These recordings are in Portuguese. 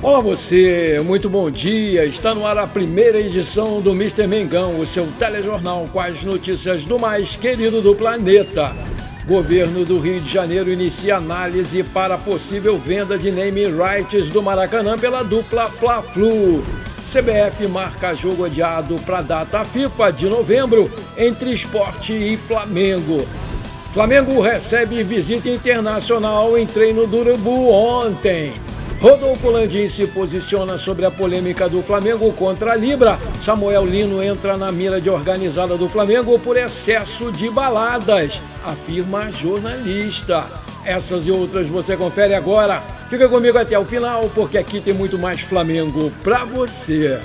Olá você, muito bom dia. Está no ar a primeira edição do Mister Mengão, o seu telejornal com as notícias do mais querido do planeta. Governo do Rio de Janeiro inicia análise para possível venda de name rights do Maracanã pela dupla Fla-Flu. CBF marca jogo adiado para data FIFA de novembro entre Sport e Flamengo. Flamengo recebe visita internacional em treino do Urubu ontem. Rodolfo Landim se posiciona sobre a polêmica do Flamengo contra a Libra. Samuel Lino entra na mira de organizada do Flamengo por excesso de baladas, afirma a jornalista. Essas e outras você confere agora. Fica comigo até o final, porque aqui tem muito mais Flamengo pra você.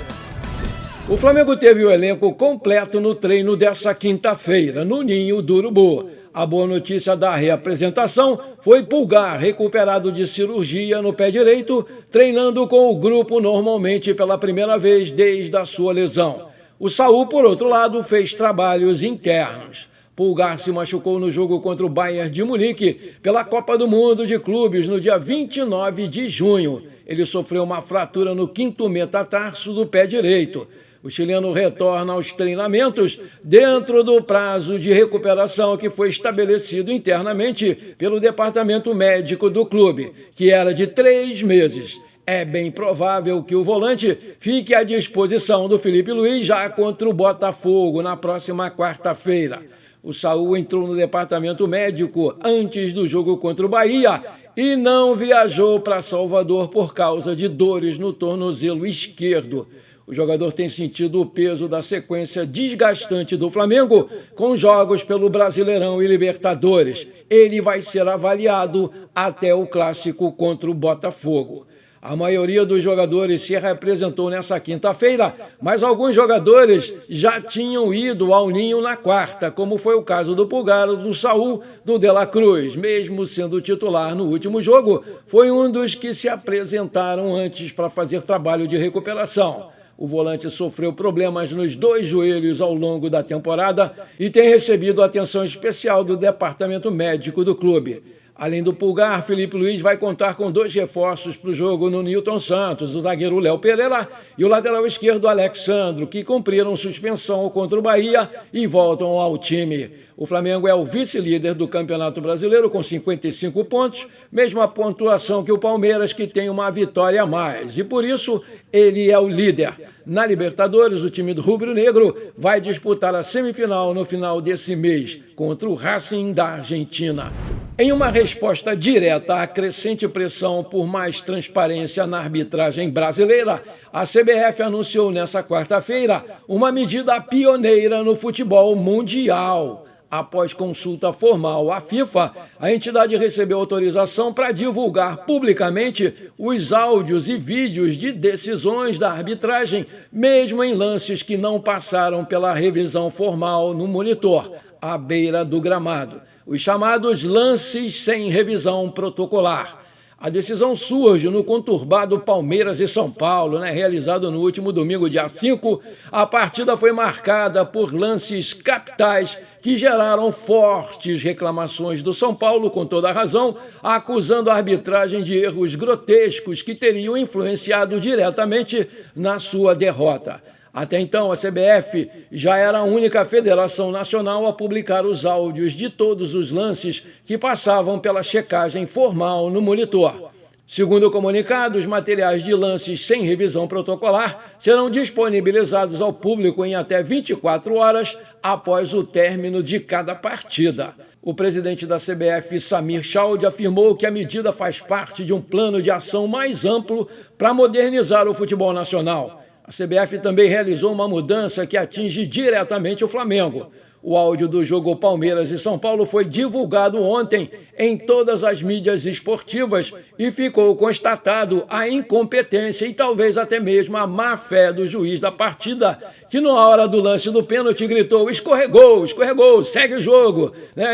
O Flamengo teve o elenco completo no treino dessa quinta-feira, no Ninho do Urubu. A boa notícia da reapresentação foi Pulgar, recuperado de cirurgia no pé direito, treinando com o grupo normalmente pela primeira vez desde a sua lesão. O Saul, por outro lado, fez trabalhos internos. Pulgar se machucou no jogo contra o Bayern de Munique pela Copa do Mundo de Clubes no dia 29 de junho. Ele sofreu uma fratura no quinto metatarso do pé direito. O chileno retorna aos treinamentos dentro do prazo de recuperação que foi estabelecido internamente pelo departamento médico do clube, que era de 3 meses. É bem provável que o volante fique à disposição do Felipe Luiz já contra o Botafogo na próxima quarta-feira. O Saul entrou no departamento médico antes do jogo contra o Bahia e não viajou para Salvador por causa de dores no tornozelo esquerdo. O jogador tem sentido o peso da sequência desgastante do Flamengo com jogos pelo Brasileirão e Libertadores. Ele vai ser avaliado até o clássico contra o Botafogo. A maioria dos jogadores se representou nessa quinta-feira, mas alguns jogadores já tinham ido ao Ninho na quarta, como foi o caso do Pulgar, do Saul, do De La Cruz. Mesmo sendo titular no último jogo, foi um dos que se apresentaram antes para fazer trabalho de recuperação. O volante sofreu problemas nos 2 joelhos ao longo da temporada e tem recebido atenção especial do departamento médico do clube. Além do Pulgar, Felipe Luiz vai contar com 2 reforços para o jogo no Nilton Santos, o zagueiro Léo Pereira e o lateral esquerdo Alexandro, que cumpriram suspensão contra o Bahia e voltam ao time. O Flamengo é o vice-líder do Campeonato Brasileiro com 55 pontos, mesma pontuação que o Palmeiras, que tem uma vitória a mais, e por isso ele é o líder. Na Libertadores, o time do rubro-negro vai disputar a semifinal no final desse mês contra o Racing da Argentina. Em uma resposta direta à crescente pressão por mais transparência na arbitragem brasileira, a CBF anunciou nesta quarta-feira uma medida pioneira no futebol mundial. Após consulta formal à FIFA, a entidade recebeu autorização para divulgar publicamente os áudios e vídeos de decisões da arbitragem, mesmo em lances que não passaram pela revisão formal no monitor, à beira do gramado. Os chamados lances sem revisão protocolar. A decisão surge no conturbado Palmeiras e São Paulo, realizado no último domingo, dia 5. A partida foi marcada por lances capitais que geraram fortes reclamações do São Paulo, com toda a razão, acusando a arbitragem de erros grotescos que teriam influenciado diretamente na sua derrota. Até então, a CBF já era a única federação nacional a publicar os áudios de todos os lances que passavam pela checagem formal no monitor. Segundo o comunicado, os materiais de lances sem revisão protocolar serão disponibilizados ao público em até 24 horas após o término de cada partida. O presidente da CBF, Samir Chaud, afirmou que a medida faz parte de um plano de ação mais amplo para modernizar o futebol nacional. A CBF também realizou uma mudança que atinge diretamente o Flamengo. O áudio do jogo Palmeiras e São Paulo foi divulgado ontem em todas as mídias esportivas e ficou constatado a incompetência e talvez até mesmo a má-fé do juiz da partida, que na hora do lance do pênalti gritou: escorregou, escorregou, segue o jogo.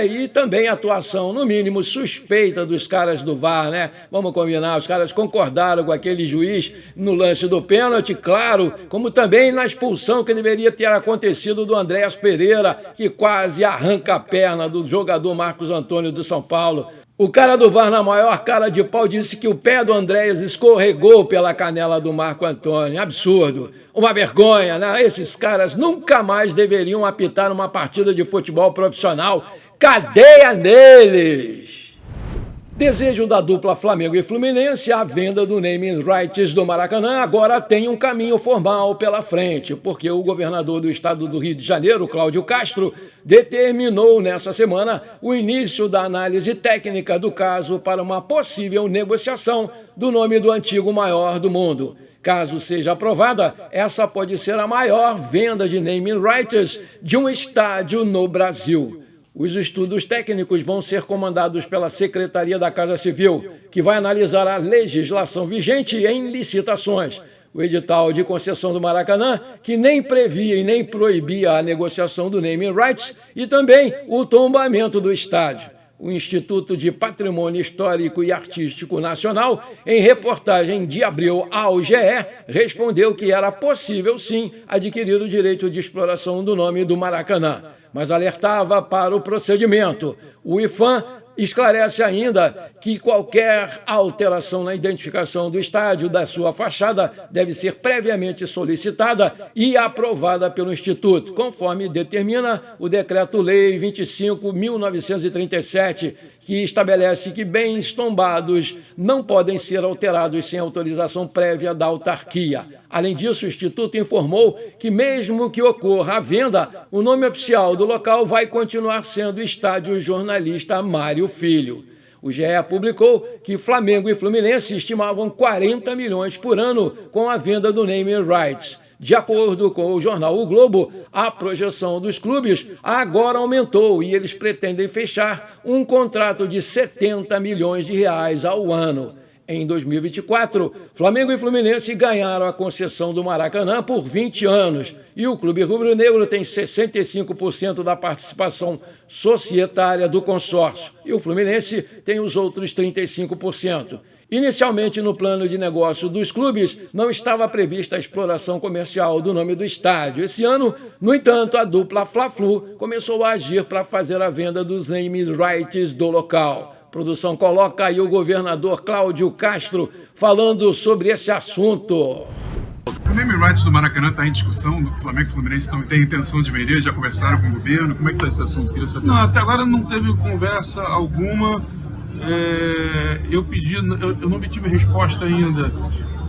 E também a atuação, no mínimo, suspeita dos caras do VAR. Vamos combinar, os caras concordaram com aquele juiz no lance do pênalti, claro, como também na expulsão que deveria ter acontecido do Andréas Pereira, que quase arranca a perna do jogador Marcos Antônio do São Paulo. O cara do VAR, na maior cara de pau, disse que o pé do Andréas escorregou pela canela do Marco Antônio. Absurdo. Uma vergonha, né? Esses caras nunca mais deveriam apitar uma partida de futebol profissional. Cadeia neles! Desejo da dupla Flamengo e Fluminense, a venda do naming rights do Maracanã agora tem um caminho formal pela frente, porque o governador do estado do Rio de Janeiro, Cláudio Castro, determinou nessa semana o início da análise técnica do caso para uma possível negociação do nome do antigo maior do mundo. Caso seja aprovada, essa pode ser a maior venda de naming rights de um estádio no Brasil. Os estudos técnicos vão ser comandados pela Secretaria da Casa Civil, que vai analisar a legislação vigente em licitações. O edital de concessão do Maracanã, que nem previa e nem proibia a negociação do naming rights, e também o tombamento do estádio. O Instituto de Patrimônio Histórico e Artístico Nacional, em reportagem de abril ao GE, respondeu que era possível, sim, adquirir o direito de exploração do nome do Maracanã, mas alertava para o procedimento. O IPHAN esclarece ainda que qualquer alteração na identificação do estádio, da sua fachada, deve ser previamente solicitada e aprovada pelo Instituto, conforme determina o Decreto-Lei 25.1937, que estabelece que bens tombados não podem ser alterados sem autorização prévia da autarquia. Além disso, o Instituto informou que, mesmo que ocorra a venda, o nome oficial do local vai continuar sendo Estádio Jornalista Mário Filho. O GE publicou que Flamengo e Fluminense estimavam 40 milhões por ano com a venda do naming rights. De acordo com o jornal O Globo, a projeção dos clubes agora aumentou e eles pretendem fechar um contrato de 70 milhões de reais ao ano. Em 2024, Flamengo e Fluminense ganharam a concessão do Maracanã por 20 anos e o Clube Rubro-Negro tem 65% da participação societária do consórcio e o Fluminense tem os outros 35%. Inicialmente, no plano de negócio dos clubes, não estava prevista a exploração comercial do nome do estádio. Esse ano, no entanto, a dupla Fla-Flu começou a agir para fazer a venda dos naming rights do local. A produção coloca aí o governador Cláudio Castro falando sobre esse assunto. O naming rights do Maracanã está em discussão, o Flamengo e o Fluminense não tem intenção de vender, já conversaram com o governo, como é que está esse assunto? Queria saber. Não, até agora não teve conversa alguma. Eu não obtive resposta ainda,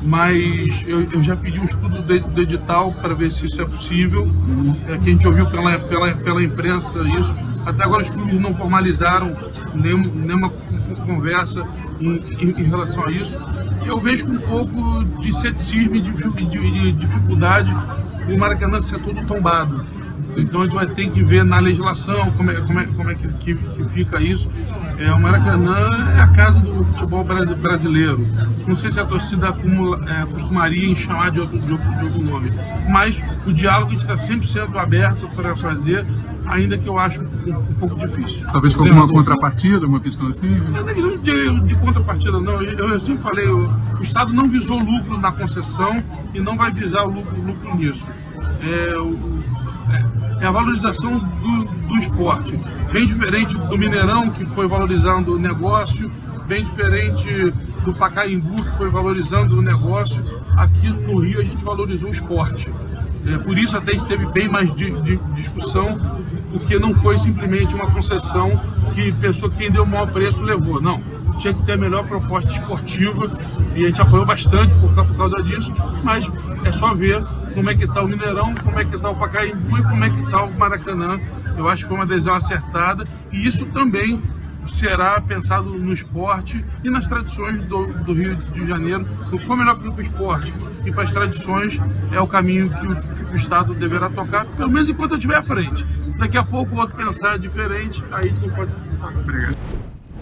mas eu já pedi um estudo do edital para ver se isso é possível, que a gente ouviu pela imprensa isso. Até agora os clubes não formalizaram nenhuma conversa em relação a isso. Eu vejo com um pouco de ceticismo e de dificuldade o Maracanã ser todo tombado. Então a gente vai ter que ver na legislação como é que fica isso. O Maracanã é a casa do futebol brasileiro. Não sei se a torcida costumaria em chamar de outro nome, mas o diálogo a gente está sempre sendo aberto para fazer, ainda que eu acho um pouco difícil. Talvez com alguma contrapartida, uma questão assim? Não é questão de contrapartida, não. Eu sempre falei, o Estado não visou lucro na concessão e não vai visar o lucro nisso. É a valorização do esporte, bem diferente do Mineirão, que foi valorizando o negócio, bem diferente do Pacaembu, que foi valorizando o negócio. Aqui no Rio a gente valorizou o esporte. Por isso até esteve bem mais de discussão, porque não foi simplesmente uma concessão que pensou que quem deu o maior preço levou, não. Tinha que ter a melhor proposta esportiva e a gente apoiou bastante por causa disso, mas é só ver como é que está o Mineirão, como é que está o Pacaembu e como é que está o Maracanã. Eu acho que foi uma decisão acertada e isso também será pensado no esporte e nas tradições do Rio de Janeiro. O que for melhor para o esporte e para as tradições é o caminho que o Estado deverá tocar, pelo menos enquanto eu estiver à frente. Daqui a pouco o outro pensar diferente, aí a gente não pode... Obrigado.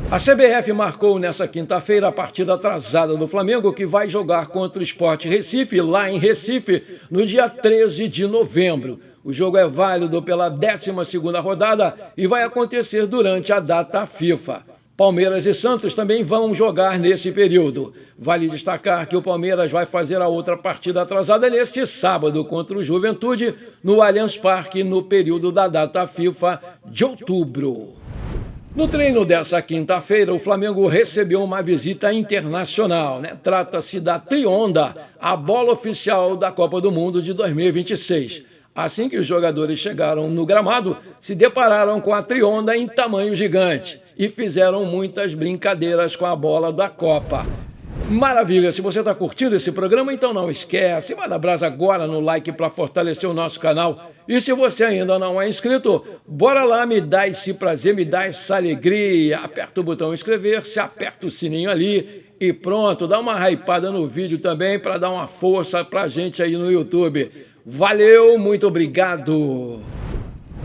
A CBF marcou nesta quinta-feira a partida atrasada do Flamengo, que vai jogar contra o Sport Recife, lá em Recife, no dia 13 de novembro. O jogo é válido pela 12ª rodada e vai acontecer durante a data FIFA. Palmeiras e Santos também vão jogar nesse período. Vale destacar que o Palmeiras vai fazer a outra partida atrasada neste sábado contra o Juventude, no Allianz Parque, no período da data FIFA de outubro. No treino dessa quinta-feira, o Flamengo recebeu uma visita internacional, né? Trata-se da Trionda, a bola oficial da Copa do Mundo de 2026. Assim que os jogadores chegaram no gramado, se depararam com a Trionda em tamanho gigante e fizeram muitas brincadeiras com a bola da Copa. Maravilha! Se você está curtindo esse programa, então não esquece, manda brasa agora no like para fortalecer o nosso canal. E se você ainda não é inscrito, bora lá, me dá esse prazer, me dá essa alegria. Aperta o botão inscrever-se, aperta o sininho ali e pronto, dá uma hypada no vídeo também para dar uma força para a gente aí no YouTube. Valeu, muito obrigado!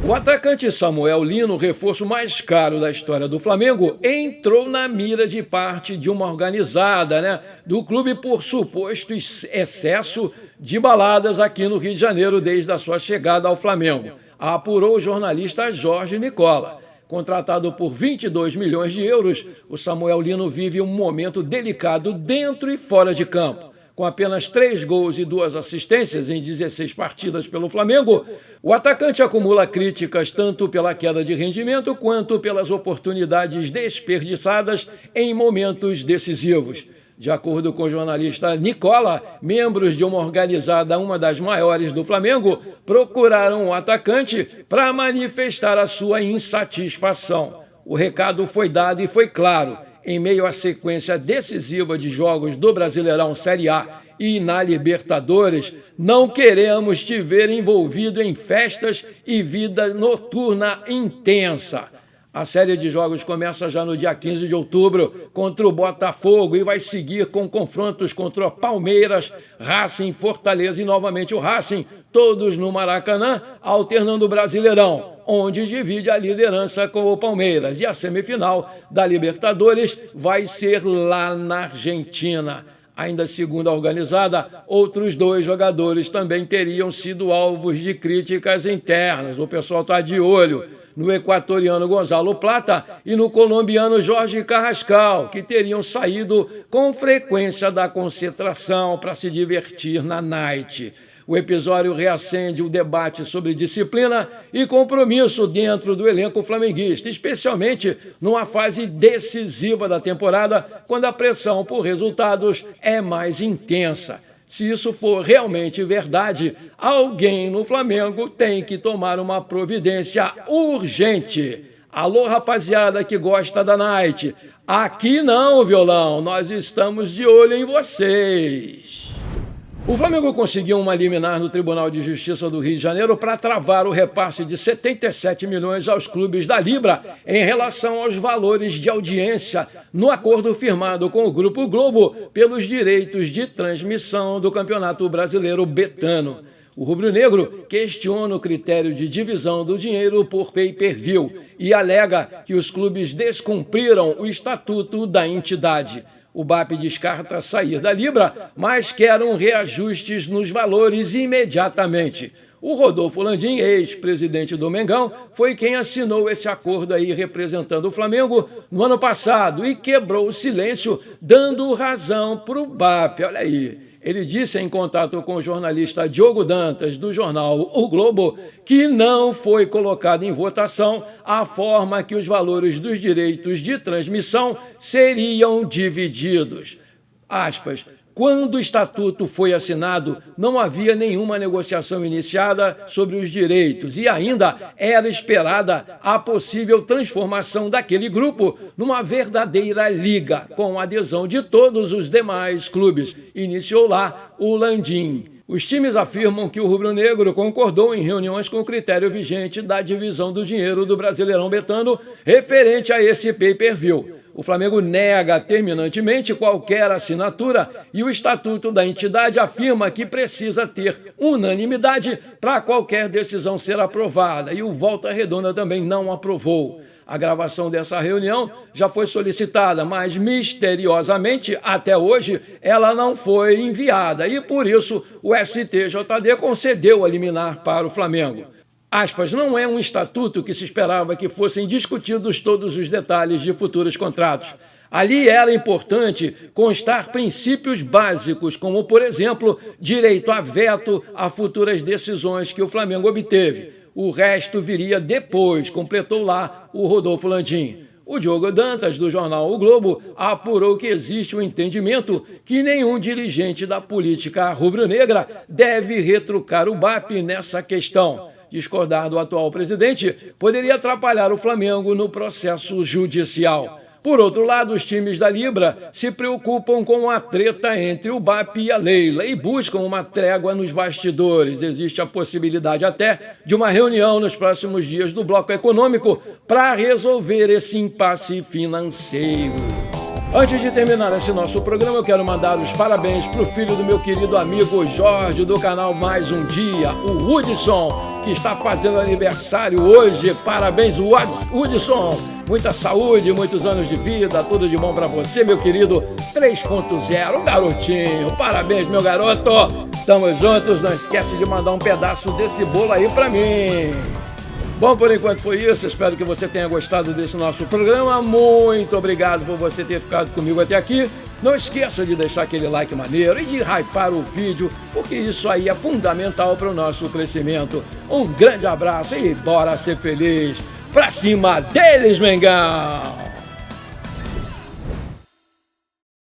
O atacante Samuel Lino, reforço mais caro da história do Flamengo, entrou na mira de parte de uma organizada, né, do clube por suposto excesso de baladas aqui no Rio de Janeiro desde a sua chegada ao Flamengo, apurou o jornalista Jorge Nicola. Contratado por 22 milhões de euros, o Samuel Lino vive um momento delicado dentro e fora de campo. Com apenas 3 gols e 2 assistências em 16 partidas pelo Flamengo, o atacante acumula críticas tanto pela queda de rendimento quanto pelas oportunidades desperdiçadas em momentos decisivos. De acordo com o jornalista Nicola, membros de uma organizada, uma das maiores do Flamengo, procuraram o atacante para manifestar a sua insatisfação. O recado foi dado e foi claro. Em meio à sequência decisiva de jogos do Brasileirão Série A e na Libertadores, não queremos te ver envolvido em festas e vida noturna intensa. A série de jogos começa já no dia 15 de outubro contra o Botafogo e vai seguir com confrontos contra o Palmeiras, Racing, Fortaleza e novamente o Racing, todos no Maracanã, alternando o Brasileirão, onde divide a liderança com o Palmeiras. E a semifinal da Libertadores vai ser lá na Argentina. Ainda segundo a organizada, outros 2 jogadores também teriam sido alvos de críticas internas. O pessoal está de olho no equatoriano Gonzalo Plata e no colombiano Jorge Carrascal, que teriam saído com frequência da concentração para se divertir na night. O episódio reacende o debate sobre disciplina e compromisso dentro do elenco flamenguista, especialmente numa fase decisiva da temporada, quando a pressão por resultados é mais intensa. Se isso for realmente verdade, alguém no Flamengo tem que tomar uma providência urgente. Alô, rapaziada que gosta da night. Aqui não, violão, nós estamos de olho em vocês. O Flamengo conseguiu uma liminar no Tribunal de Justiça do Rio de Janeiro para travar o repasse de 77 milhões aos clubes da Libra em relação aos valores de audiência no acordo firmado com o Grupo Globo pelos direitos de transmissão do Campeonato Brasileiro Betano. O rubro-negro questiona o critério de divisão do dinheiro por pay-per-view e alega que os clubes descumpriram o estatuto da entidade. O BAP descarta sair da Libra, mas quer reajustes nos valores imediatamente. O Rodolfo Landim, ex-presidente do Mengão, foi quem assinou esse acordo aí representando o Flamengo no ano passado e quebrou o silêncio, dando razão para o BAP. Olha aí. Ele disse em contato com o jornalista Diogo Dantas, do jornal O Globo, que não foi colocado em votação a forma que os valores dos direitos de transmissão seriam divididos. Aspas. Quando o estatuto foi assinado, não havia nenhuma negociação iniciada sobre os direitos e ainda era esperada a possível transformação daquele grupo numa verdadeira liga, com a adesão de todos os demais clubes. Iniciou lá o Landim. Os times afirmam que o rubro-negro concordou em reuniões com o critério vigente da divisão do dinheiro do Brasileirão Betano referente a esse pay-per-view. O Flamengo nega terminantemente qualquer assinatura e o estatuto da entidade afirma que precisa ter unanimidade para qualquer decisão ser aprovada e o Volta Redonda também não aprovou. A gravação dessa reunião já foi solicitada, mas misteriosamente, até hoje, ela não foi enviada e por isso o STJD concedeu a liminar para o Flamengo. Aspas, não é um estatuto que se esperava que fossem discutidos todos os detalhes de futuros contratos. Ali era importante constar princípios básicos, como, por exemplo, direito a veto a futuras decisões que o Flamengo obteve. O resto viria depois, completou lá o Rodolfo Landim. O Diogo Dantas, do jornal O Globo, apurou que existe um entendimento que nenhum dirigente da política rubro-negra deve retrucar o BAP nessa questão. Discordar do atual presidente poderia atrapalhar o Flamengo no processo judicial. Por outro lado, os times da Libra se preocupam com a treta entre o BAP e a Leila e buscam uma trégua nos bastidores. Existe a possibilidade até de uma reunião nos próximos dias do Bloco Econômico para resolver esse impasse financeiro. Antes de terminar esse nosso programa, eu quero mandar os parabéns para o filho do meu querido amigo Jorge, do canal Mais Um Dia, o Hudson, que está fazendo aniversário hoje. Parabéns, Hudson! Muita saúde, muitos anos de vida, tudo de bom para você, meu querido 3.0, garotinho. Parabéns, meu garoto! Tamo juntos, não esquece de mandar um pedaço desse bolo aí para mim. Bom, por enquanto foi isso, espero que você tenha gostado desse nosso programa. Muito obrigado por você ter ficado comigo até aqui. Não esqueça de deixar aquele like maneiro e de hypar o vídeo, porque isso aí é fundamental para o nosso crescimento. Um grande abraço e bora ser feliz. Pra cima deles, Mengão!